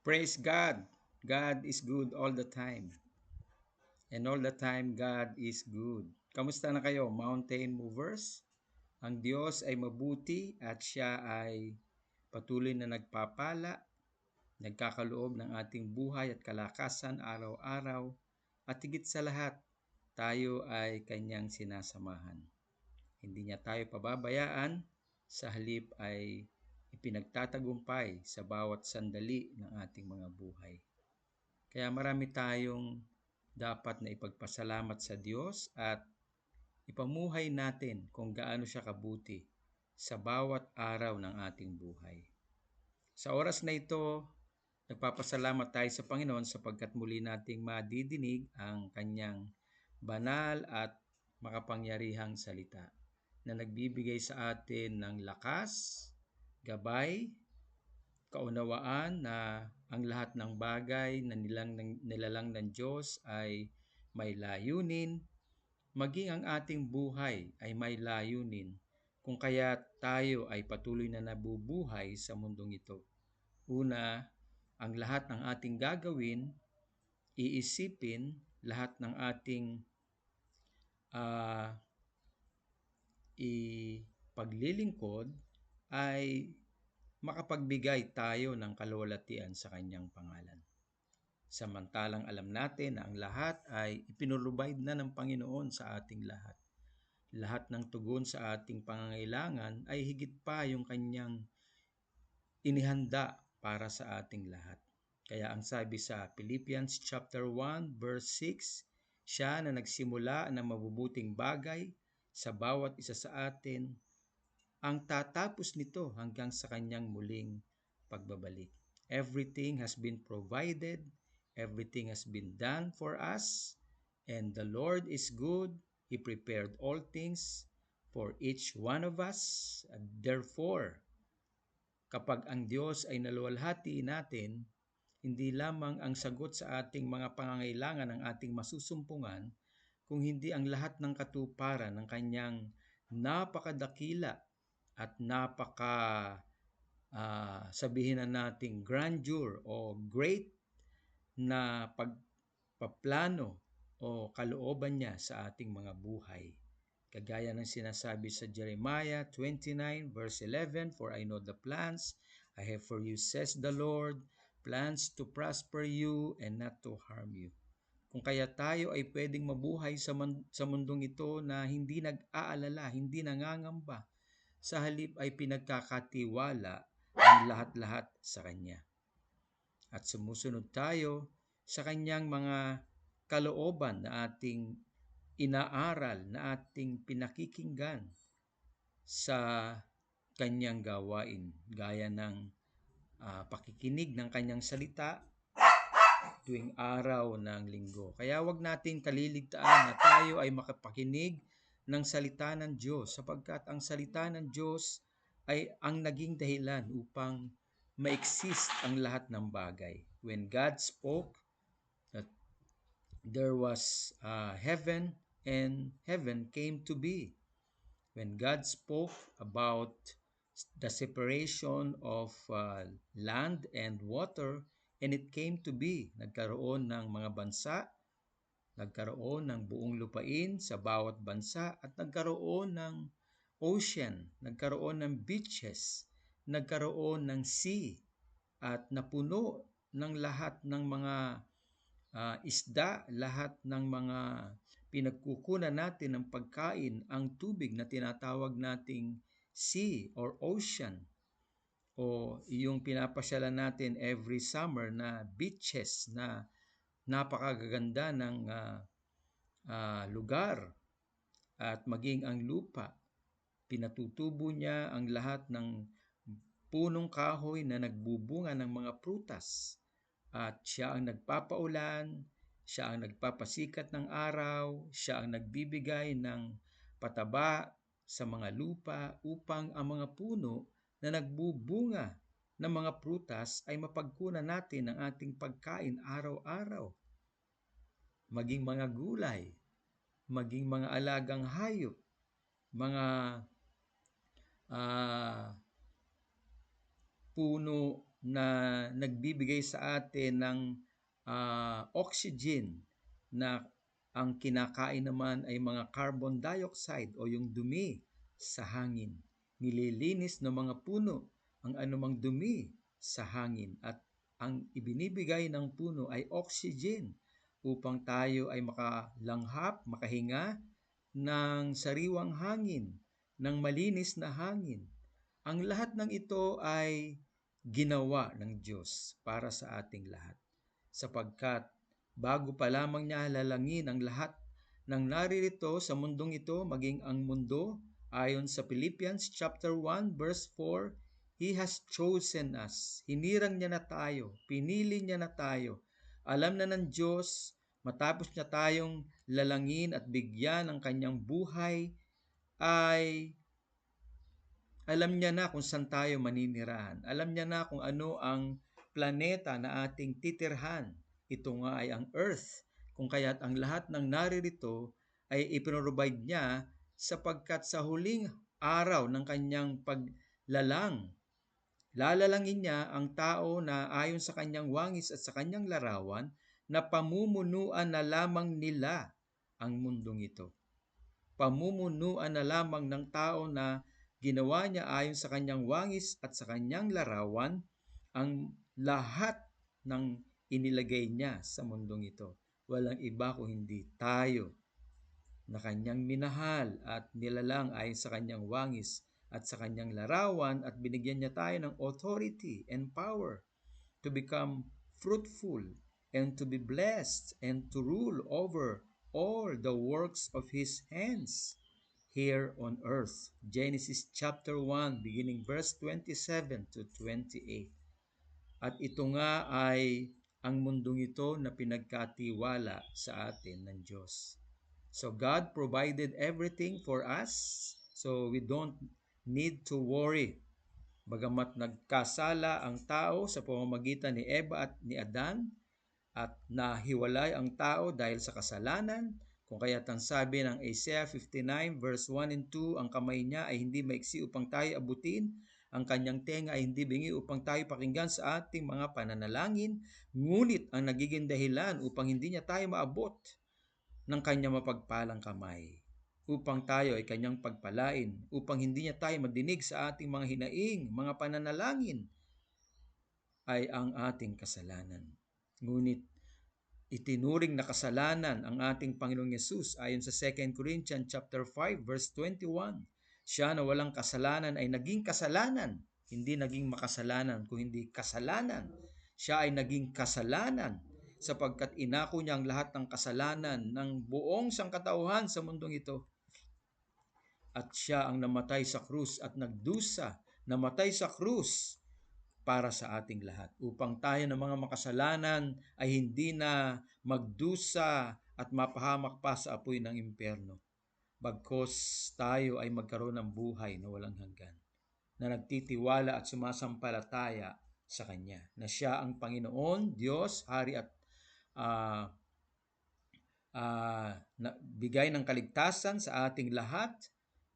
Praise God. God is good all the time. And all the time, God is good. Kamusta na kayo, mountain movers? Ang Diyos ay mabuti at siya ay patuloy na nagpapala, nagkakaloob ng ating buhay at kalakasan araw-araw. At higit sa lahat, tayo ay kanyang sinasamahan. Hindi niya tayo pababayaan, sa halip ay ipinagtatagumpay sa bawat sandali ng ating mga buhay. Kaya marami tayong dapat na ipagpasalamat sa Diyos at ipamuhay natin kung gaano siya kabuti sa bawat araw ng ating buhay. Sa oras na ito, nagpapasalamat tayo sa Panginoon sapagkat muli nating madidinig ang kanyang banal at makapangyarihang salita na nagbibigay sa atin ng lakas, gabay, kaunawaan na ang lahat ng bagay na nilalang ng Diyos ay may layunin, maging ang ating buhay ay may layunin kung kaya tayo ay patuloy na nabubuhay sa mundong ito. Una, ang lahat ng ating gagawin, iisipin, lahat ng ating uh, ipaglilingkod ay makapagbigay tayo ng kaluwalhatian sa kanyang pangalan. Samantalang alam natin na ang lahat ay ipinrovide na ng Panginoon sa ating lahat. Lahat ng tugon sa ating pangangailangan ay higit pa yung kanyang inihanda para sa ating lahat. Kaya ang sabi sa Philippians chapter 1 verse 6, siya na nagsimula ng mabubuting bagay sa bawat isa sa atin, ang tatapos nito hanggang sa kanyang muling pagbabalik. Everything has been provided, everything has been done for us, and the Lord is good. He prepared all things for each one of us. Therefore, kapag ang Diyos ay naluwalhati natin, hindi lamang ang sagot sa ating mga pangangailangan ng ating masusumpungan, kung hindi ang lahat ng katuparan ng kanyang napakadakila at sabihin na nating grandeur o great na pagpaplano o kalooban niya sa ating mga buhay. Kagaya ng sinasabi sa Jeremiah 29 verse 11, for I know the plans I have for you, says the Lord, plans to prosper you and not to harm you. Kung kaya tayo ay pwedeng mabuhay sa mundong ito na hindi nag-aalala, hindi nangangamba, sa halip ay pinagkakatiwala ang lahat-lahat sa Kanya. At sumusunod tayo sa Kanyang mga kalooban na ating inaaral, na ating pinakikinggan sa Kanyang gawain, gaya ng pakikinig ng Kanyang salita tuwing araw ng linggo. Kaya wag nating kaliligtaan na tayo ay makapakinig ng salita ng Diyos sapagkat ang salita ng Diyos ay ang naging dahilan upang ma-exist ang lahat ng bagay. When God spoke that there was heaven, and heaven came to be. When God spoke about the separation of land and water, and it came to be. Nagkaroon ng mga bansa, nagkaroon ng buong lupain sa bawat bansa, at nagkaroon ng ocean, nagkaroon ng beaches, nagkaroon ng sea, at napuno ng lahat ng mga isda, lahat ng mga pinagkukunan natin ng pagkain, ang tubig na tinatawag nating sea or ocean, o yung pinapasyalan natin every summer na beaches na napakagaganda ng lugar, at maging ang lupa. Pinatutubo niya ang lahat ng punong kahoy na nagbubunga ng mga prutas. At siya ang nagpapaulan, siya ang nagpapasikat ng araw, siya ang nagbibigay ng pataba sa mga lupa upang ang mga puno na nagbubunga ng mga prutas ay mapagkunan natin ng ating pagkain araw-araw. Maging mga gulay, maging mga alagang hayop, mga puno na nagbibigay sa atin ng oxygen na ang kinakain naman ay mga carbon dioxide o yung dumi sa hangin. Nililinis ng mga puno ang anumang dumi sa hangin at ang ibinibigay ng puno ay oxygen upang tayo ay makalanghap, makahinga ng sariwang hangin, ng malinis na hangin. Ang lahat ng ito ay ginawa ng Diyos para sa ating lahat. Sapagkat bago pa lamang niya lalangin ang lahat ng naririto sa mundong ito, maging ang mundo, ayon sa Philippians chapter 1 verse 4, He has chosen us. Hinirang niya na tayo, pinili niya na tayo. Alam na ng Diyos, matapos niya tayong lalangin at bigyan ng kanyang buhay, ay alam niya na kung saan tayo maninirahan. Alam niya na kung ano ang planeta na ating titirhan. Ito nga ay ang Earth. Kung kaya't ang lahat ng naririto ay ipinrovide niya sapagkat sa huling araw ng kanyang paglalang, lalalangin niya ang tao na ayon sa kanyang wangis at sa kanyang larawan na pamumunuan na lamang nila ang mundong ito. Pamumunuan na lamang ng tao na ginawa niya ayon sa kanyang wangis at sa kanyang larawan ang lahat ng inilagay niya sa mundong ito. Walang iba kung hindi tayo na kanyang minahal at nilalang ayon sa kanyang wangis at sa kanyang larawan at binigyan niya tayo ng authority and power to become fruitful and to be blessed and to rule over all the works of His hands here on earth. Genesis chapter 1 beginning verse 27 to 28. At ito nga ay ang mundong ito na pinagkatiwala sa atin ng Diyos. So God provided everything for us, so we don't need to worry. Bagamat nagkasala ang tao sa pamamagitan ni Eva at ni Adan at nahiwalay ang tao dahil sa kasalanan, kung kaya't ang sabi ng Isaiah 59 verse 1 and 2, ang kamay niya ay hindi maiksi upang tayo abutin, ang kanyang tenga ay hindi bingi upang tayo pakinggan sa ating mga pananalangin, ngunit ang nagiging dahilan upang hindi niya tayo maabot ng kanyang mapagpalang kamay, upang tayo ay kanyang pagpalain, upang hindi niya tayo madinig sa ating mga hinaing, mga pananalangin, ay ang ating kasalanan. Ngunit itinuring na kasalanan ang ating Panginoong Yesus ayon sa 2 Corinthians chapter 5 verse 21. Siya na walang kasalanan ay naging kasalanan, hindi naging makasalanan, kundi kasalanan. Siya ay naging kasalanan sapagkat inako niya ang lahat ng kasalanan ng buong sangkatauhan sa mundong ito. At siya ang namatay sa krus at nagdusa, namatay sa krus para sa ating lahat, upang tayo ng mga makasalanan ay hindi na magdusa at mapahamak pa sa apoy ng impyerno, bagkos tayo ay magkaroon ng buhay na walang hanggan, na nagtitiwala at sumasampalataya sa Kanya, na siya ang Panginoon, Diyos, Hari at uh, bigay ng kaligtasan sa ating lahat.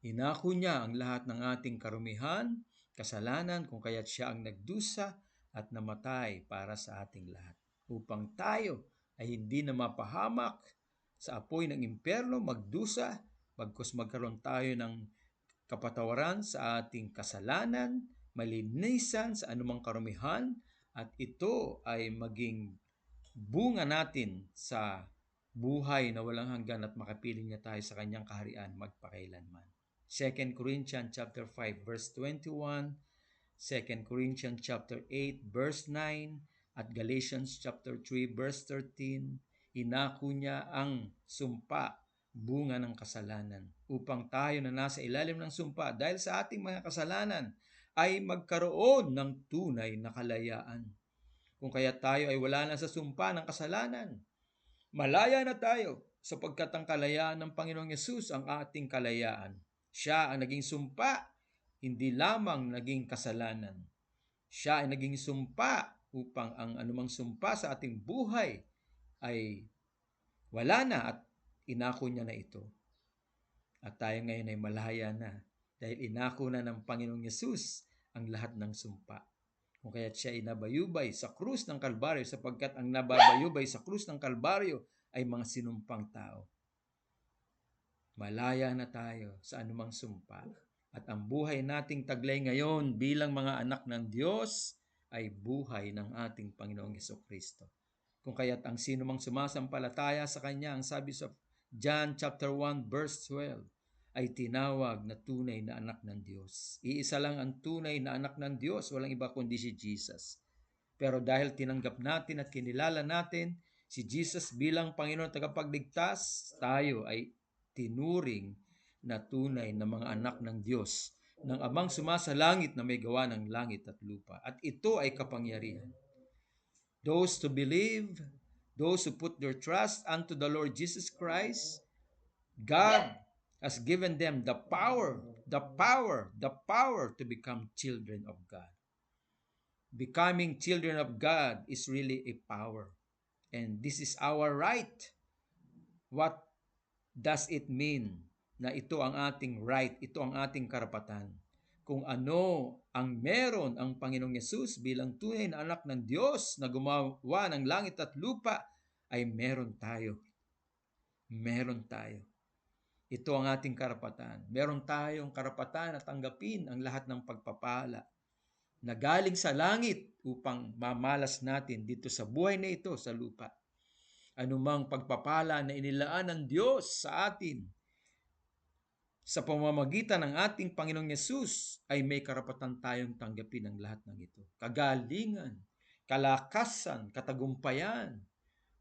Inako niya ang lahat ng ating karumihan, kasalanan, kung kaya't siya ang nagdusa at namatay para sa ating lahat, upang tayo ay hindi na mapahamak sa apoy ng impyerno, magdusa, bagkus magkaroon tayo ng kapatawaran sa ating kasalanan, malinisan sa anumang karumihan, at ito ay maging bunga natin sa buhay na walang hanggan at makapiling niya tayo sa kanyang kaharian magpakailanman. 2 Corinthians chapter 5 verse 21, 2 Corinthians chapter 8 verse 9 at Galatians chapter 3 verse 13, inako niya ang sumpa, bunga ng kasalanan, upang tayo na nasa ilalim ng sumpa dahil sa ating mga kasalanan ay magkaroon ng tunay na kalayaan. Kung kaya tayo ay wala na sa sumpa ng kasalanan, malaya na tayo sapagkat ang kalayaan ng Panginoong Yesus ang ating kalayaan. Siya ang naging sumpa, hindi lamang naging kasalanan. Siya ay naging sumpa upang ang anumang sumpa sa ating buhay ay wala na at inako niya na ito. At tayo ngayon ay malaya na dahil inako na ng Panginoong Yesus ang lahat ng sumpa. Kung kaya't siya ay nabayubay sa krus ng Kalbaryo, sapagkat ang nababayubay sa krus ng Kalbaryo ay mga sinumpang tao. Malaya na tayo sa anumang sumpa. At ang buhay nating taglay ngayon bilang mga anak ng Diyos ay buhay ng ating Panginoong Jesucristo. Kung kaya't ang sino mang sumasampalataya sa Kanya, ang sabi sa John chapter 1 verse 12, ay tinawag na tunay na anak ng Diyos. Iisa lang ang tunay na anak ng Diyos, walang iba kundi si Jesus. Pero dahil tinanggap natin at kinilala natin si Jesus bilang Panginoon at tagapagligtas, tayo ay tinuring na tunay na mga anak ng Diyos, ng Amang sumasalangit na may gawa ng langit at lupa. At ito ay kapangyarihan. Those to believe, those who put their trust unto the Lord Jesus Christ, God has given them the power to become children of God. Becoming children of God is really a power. And this is our right. What does it mean na ito ang ating right, ito ang ating karapatan? Kung ano ang meron ang Panginoong Yesus bilang tunay na anak ng Diyos na gumawa ng langit at lupa, ay meron tayo. Meron tayo. Ito ang ating karapatan. Meron tayong karapatan na tanggapin ang lahat ng pagpapala na galing sa langit upang mamalas natin dito sa buhay na ito sa lupa. Anumang pagpapala na inilaan ng Diyos sa atin sa pamamagitan ng ating Panginoong Yesus ay may karapatan tayong tanggapin ang lahat ng ito. Kagalingan, kalakasan, katagumpayan,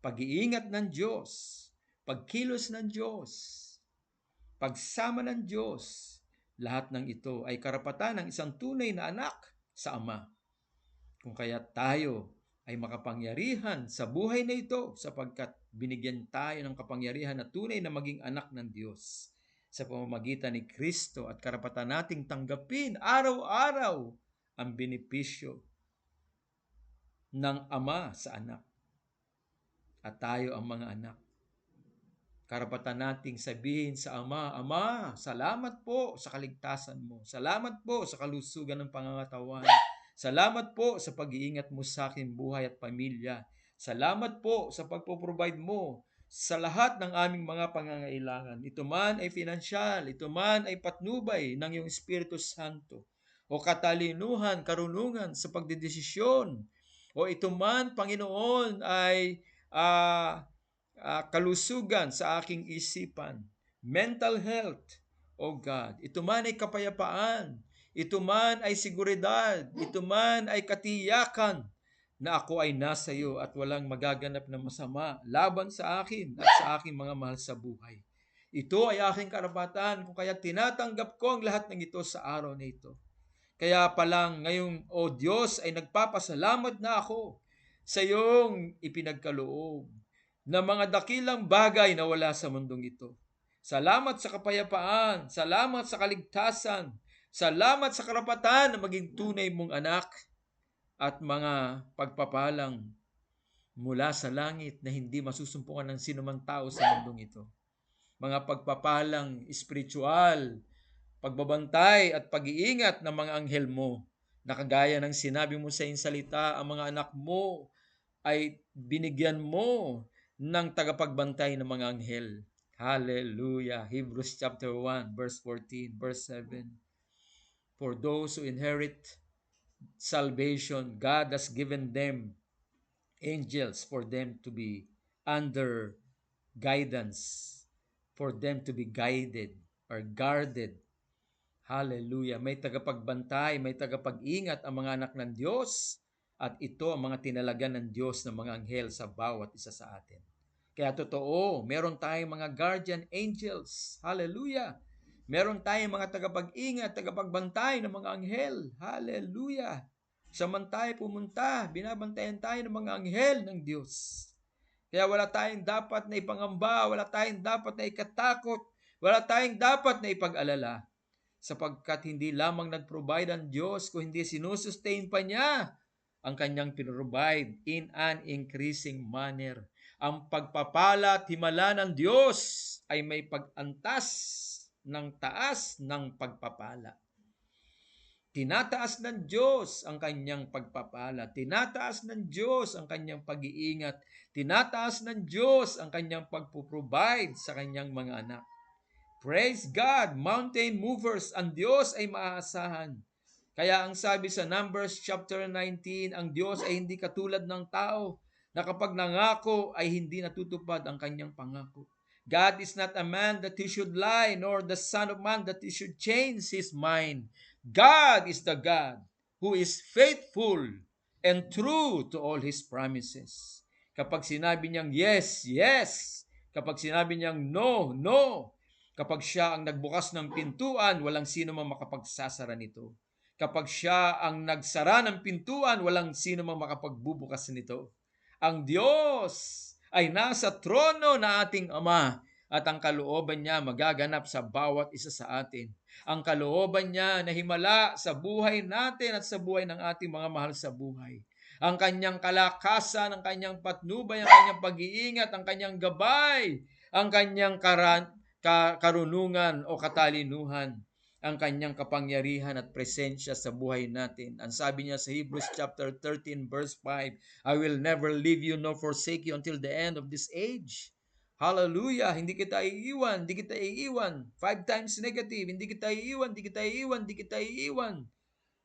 pag-iingat ng Diyos, pagkilos ng Diyos, pagsama ng Diyos, lahat ng ito ay karapatan ng isang tunay na anak sa Ama. Kung kaya tayo ay makapangyarihan sa buhay na ito sapagkat binigyan tayo ng kapangyarihan na tunay na maging anak ng Diyos sa pamamagitan ni Kristo at karapatan nating tanggapin araw-araw ang benepisyo ng Ama sa anak. At tayo ang mga anak. Karapatan nating sabihin sa Ama, Ama, salamat po sa kaligtasan mo. Salamat po sa kalusugan ng pangangatawan. Salamat po sa pag-iingat mo sa aking buhay at pamilya. Salamat po sa pagpo-provide mo sa lahat ng aming mga pangangailangan. Ito man ay pinansyal, ito man ay patnubay ng iyong Espiritu Santo, o katalinuhan, karunungan sa pagdedesisyon, o ito man, Panginoon, ay kalusugan sa aking isipan, mental health, O God. Ito man ay kapayapaan, ito man ay seguridad, ito man ay katiyakan na ako ay nasa iyo at walang magaganap na masama laban sa akin at sa aking mga mahal sa buhay. Ito ay aking karapatan, kung kaya tinatanggap ko ang lahat ng ito sa araw na ito. Kaya palang ngayong, O Diyos, ay nagpapasalamat na ako sa iyong ipinagkaloob na mga dakilang bagay na wala sa mundong ito. Salamat sa kapayapaan, salamat sa kaligtasan, salamat sa karapatan na maging tunay mong anak at mga pagpapalang mula sa langit na hindi masusumpungan ng sinumang tao sa mundong ito. Mga pagpapalang espiritual, pagbabantay at pag-iingat ng mga anghel mo, na kagaya ng sinabi mo sa iyong salita, ang mga anak mo ay binigyan mo ng tagapagbantay ng mga anghel. Hallelujah. Hebrews chapter 1, verse 14, verse 7. For those who inherit salvation, God has given them angels for them to be under guidance, for them to be guided or guarded. Hallelujah. May tagapagbantay, may tagapag-ingat ang mga anak ng Diyos, at ito ang mga tinalagan ng Diyos ng mga anghel sa bawat isa sa atin. Kaya totoo, meron tayong mga guardian angels. Hallelujah. Meron tayong mga tagapag-ingat, tagapagbantay ng mga anghel. Hallelujah. Saan tayo pumunta, binabantayan tayo ng mga anghel ng Diyos. Kaya wala tayong dapat na ipangamba, wala tayong dapat na ikatakot, wala tayong dapat na ipag-alala. Sapagkat hindi lamang nag-provide ang Diyos, kung hindi sinusustain pa niya ang kanyang pinrovide in an increasing manner. Ang pagpapala at himala ng Diyos ay may pag-antas ng taas ng pagpapala. Tinataas ng Diyos ang kanyang pagpapala. Tinataas ng Diyos ang kanyang pag-iingat. Tinataas ng Diyos ang kanyang pagpuprovide sa kanyang mga anak. Praise God! Mountain movers, ang Diyos ay maaasahan. Kaya ang sabi sa Numbers chapter 19, ang Diyos ay hindi katulad ng tao na kapag nangako ay hindi natutupad ang kanyang pangako. God is not a man that he should lie, nor the son of man that he should change his mind. God is the God who is faithful and true to all his promises. Kapag sinabi niyang yes, yes. Kapag sinabi niyang no, no. Kapag siya ang nagbukas ng pintuan, walang sino mang makapagsasara nito. Kapag siya ang nagsara ng pintuan, walang sino mang makapagbubukas nito. Ang Diyos ay nasa trono na ating Ama at ang kalooban niya magaganap sa bawat isa sa atin. Ang kalooban niya na himala sa buhay natin at sa buhay ng ating mga mahal sa buhay. Ang kanyang kalakasan, ang kanyang patnubay, ang kanyang pag-iingat, ang kanyang gabay, ang kanyang karunungan o katalinuhan, ang kanyang kapangyarihan at presensya sa buhay natin. Ang sabi niya sa Hebrews chapter 13 verse 5, I will never leave you nor forsake you until the end of this age. Hallelujah! Hindi kita iiwan, hindi kita iiwan. 5 times negative, hindi kita iiwan, hindi kita iiwan, hindi kita iiwan.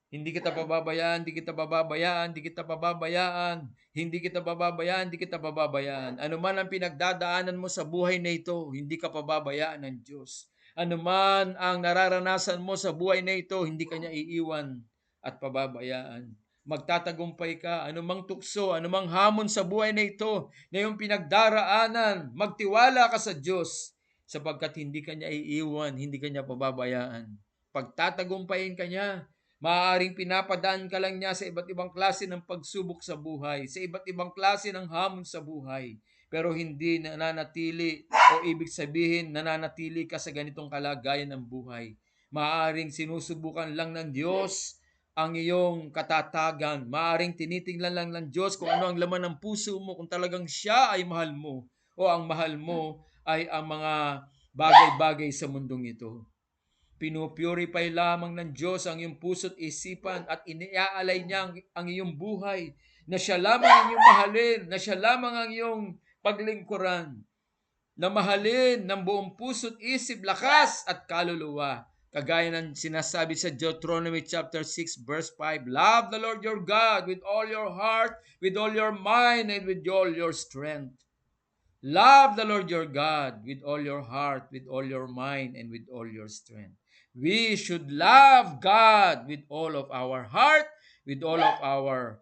Hindi kita pababayaan, hindi kita pababayaan, hindi kita pababayaan, hindi kita pababayaan, hindi kita pababayaan. Ano man ang pinagdadaanan mo sa buhay na ito, hindi ka pababayaan ng Diyos. Ano man ang nararanasan mo sa buhay na ito, hindi ka niya iiwan at pababayaan. Magtatagumpay ka, anumang tukso, anumang hamon sa buhay na ito, na yung pinagdaraanan, magtiwala ka sa Diyos, sapagkat hindi ka niya iiwan, hindi ka niya pababayaan. Pagtatagumpayin ka niya, maaaring pinapadaan ka lang niya sa iba't ibang klase ng pagsubok sa buhay, sa iba't ibang klase ng hamon sa buhay, pero hindi nananatili o ibig sabihin nananatili ka sa ganitong kalagayan ng buhay. Maaaring sinusubukan lang ng Diyos ang iyong katatagan. Maaaring tinitingnan lang ng Diyos kung ano ang laman ng puso mo, kung talagang siya ay mahal mo o ang mahal mo ay ang mga bagay-bagay sa mundong ito. Pinupurify lamang ng Diyos ang iyong puso't isipan at iniaalay niya ang iyong buhay na siya lamang ang iyong mahalin, na siya lamang ang iyong paglingkuran, na mahalin ng buong puso't isip, lakas at kaluluwa. Kagaya ng sinasabi sa Deuteronomy chapter 6 verse 5, love the Lord your God with all your heart, with all your mind, and with all your strength. Love the Lord your God with all your heart, with all your mind, and with all your strength. We should love God with all of our heart, with all of our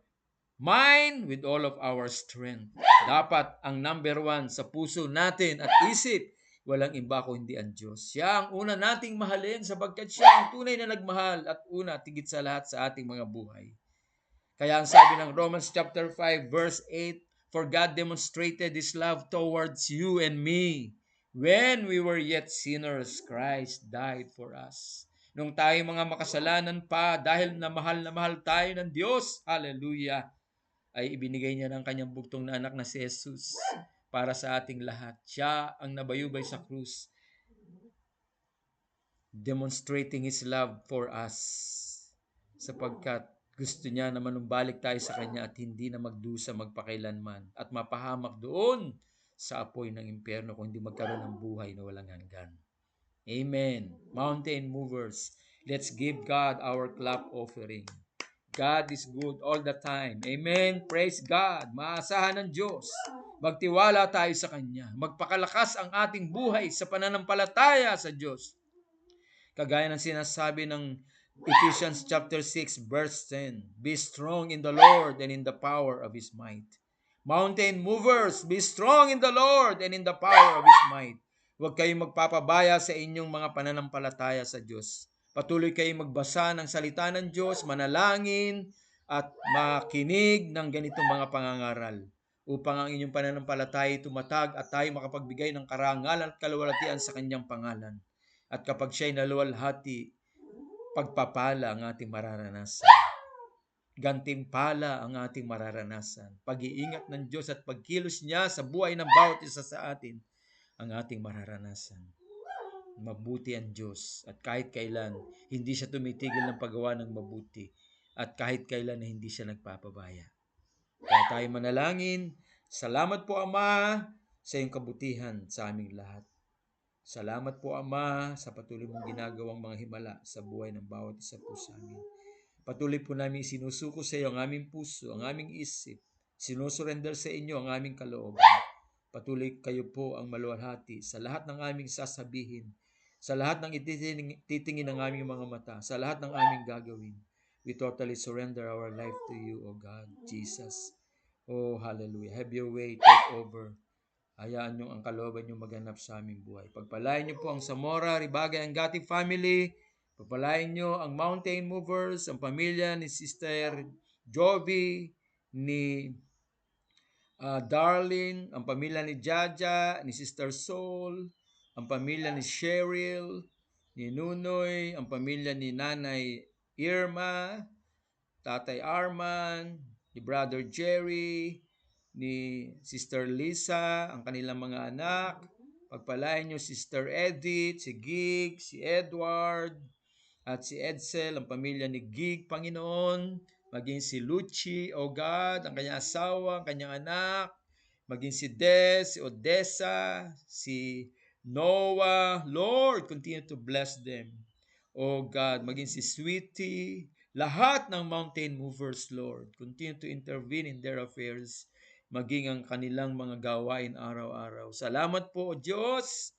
mind, with all of our strength. Dapat ang number 1 sa puso natin at isip, walang iba kundi ang Diyos. Siya ang una nating mahalin sapagkat siya ang tunay na nagmahal at una tigit sa lahat sa ating mga buhay. Kaya ang sabi ng Romans chapter 5 verse 8, for God demonstrated His love towards you and me. When we were yet sinners, Christ died for us. Nung tayo mga makasalanan pa, dahil na mahal tayo ng Diyos, hallelujah, ay ibinigay niya ng kanyang bugtong na anak na si Jesus para sa ating lahat. Siya ang nabayubay sa krus, demonstrating His love for us, sapagkat gusto niya na manumbalik tayo sa Kanya at hindi na magdusa magpakailanman at mapahamak doon sa apoy ng impyerno kung hindi magkaroon ng buhay na walang hanggan. Amen. Mountain movers, let's give God our clap offering. God is good all the time. Amen. Praise God. Maasahan ng Diyos. Magtiwala tayo sa Kanya. Magpakalakas ang ating buhay sa pananampalataya sa Diyos. Kagaya ng sinasabi ng Ephesians chapter 6 verse 10, be strong in the Lord and in the power of His might. Mountain movers, be strong in the Lord and in the power of His might. Huwag kayong magpapabaya sa inyong mga pananampalataya sa Diyos. Patuloy kayong magbasa ng salita ng Diyos, manalangin at makinig ng ganitong mga pangangaral upang ang inyong pananampalataya tumatag at tayo makapagbigay ng karangalan at kaluwalhatian sa Kanyang pangalan. At kapag siya'y naluwalhati, pagpapala ang ating mararanasan. Gantimpala ang ating mararanasan. Pag-iingat ng Diyos at pagkilos niya sa buhay ng bawat isa sa atin ang ating mararanasan. Mabuti ang Diyos at kahit kailan hindi siya tumitigil ng paggawa ng mabuti at kahit kailan na hindi siya nagpapabaya. Kaya tayo manalangin. Salamat po Ama sa iyong kabutihan sa aming lahat. Salamat po Ama sa patuloy mong ginagawang mga himala sa buhay ng bawat isa po sa amin. Patuloy po namin sinusuko sa iyo ang aming puso, ang aming isip. Sinusurrender sa inyo ang aming kalooban. Patuloy kayo po ang maluwalhati sa lahat ng aming sasabihin, sa lahat ng ititingin ng aming mga mata, sa lahat ng aming gagawin. We totally surrender our life to you, O God, Jesus. Oh, hallelujah. Have your way, take over. Hayaan nyo ang kalooban nyo maganap sa aming buhay. Pagpalain nyo po ang Zamora, Ribagay, Angati family. Pagpalain nyo ang Mountain Movers, ang pamilya ni Sister Jovi, ni Darlene, ang pamilya ni Jaja, ni Sister Soul, ang pamilya ni Cheryl, ni Nunoy, ang pamilya ni Nanay Irma, Tatay Arman, ni Brother Jerry, ni Sister Lisa, ang kanilang mga anak. Pagpalain nyo Sister Edith, si Gig, si Edward, at si Edsel, ang pamilya ni Gig, Panginoon. Maging si Lucci, O God, ang kanyang asawa, ang kanyang anak. Maging si Des, si Odessa, si Noah. Lord, continue to bless them. O God, maging si Sweetie, lahat ng mountain movers, Lord, continue to intervene in their affairs, maging ang kanilang mga gawain araw-araw. Salamat po, O Diyos.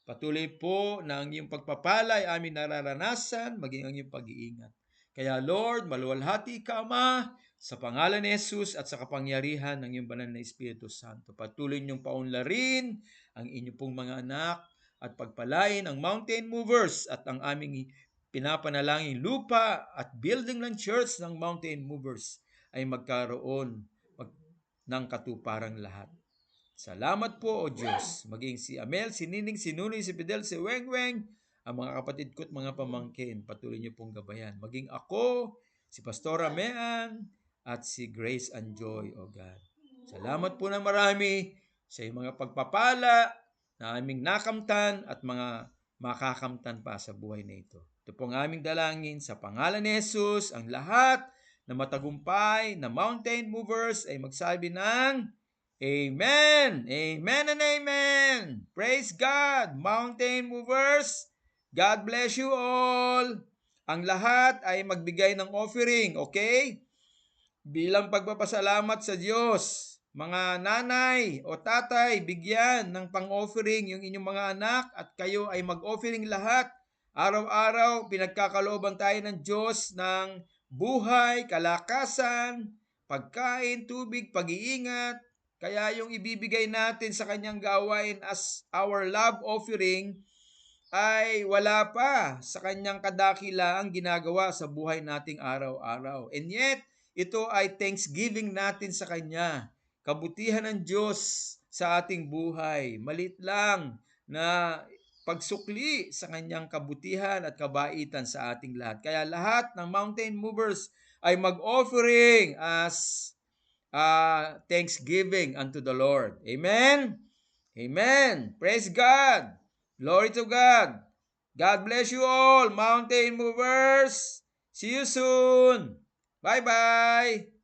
Patuloy po na ang iyong pagpapala ay aming nararanasan, maging ang iyong pag-iingat. Kaya Lord, maluwalhati ka, Ama, sa pangalan ni Jesus at sa kapangyarihan ng iyong banal na Espiritu Santo. Patuloy niyong paunlarin ang inyong pong mga anak at pagpalain ang mountain movers at ang aming pinapanalangin lupa at building ng church ng mountain movers ay magkaroon ng katuparang lahat. Salamat po o Diyos. Maging si Amel, si Nining, si Nunoy, si Fidel, si Weng, ang mga kapatid ko at mga pamangkin, patuloy niyo pong gabayan. Maging ako, si Pastora Mean, at si Grace and Joy, O God. Salamat po ng marami sa iyong mga pagpapala na aming nakamtan at mga makakamtan pa sa buhay na ito. Ito pong aming dalangin sa pangalan ni Jesus, ang lahat na matagumpay na mountain movers ay magsabi ng Amen! Amen and amen! Praise God! Mountain movers, God bless you all! Ang lahat ay magbigay ng offering, okay? Bilang pagpapasalamat sa Diyos. Mga nanay o tatay, bigyan ng pang-offering yung inyong mga anak at kayo ay mag-offering lahat. Araw-araw, pinagkakalooban tayo ng Diyos ng buhay, kalakasan, pagkain, tubig, pag-iingat. Kaya yung ibibigay natin sa kanyang gawain as our love offering ay wala pa sa kanyang kadakilaang ginagawa sa buhay nating araw-araw. And yet, ito ay thanksgiving natin sa kanya. Kabutihan ng Diyos sa ating buhay. Malit lang na pagsukli sa kanyang kabutihan at kabaitan sa ating lahat. Kaya lahat ng mountain movers ay mag-offering as thanksgiving unto the Lord. Amen? Amen. Praise God. Glory to God. God bless you all, mountain movers. See you soon. Bye-bye.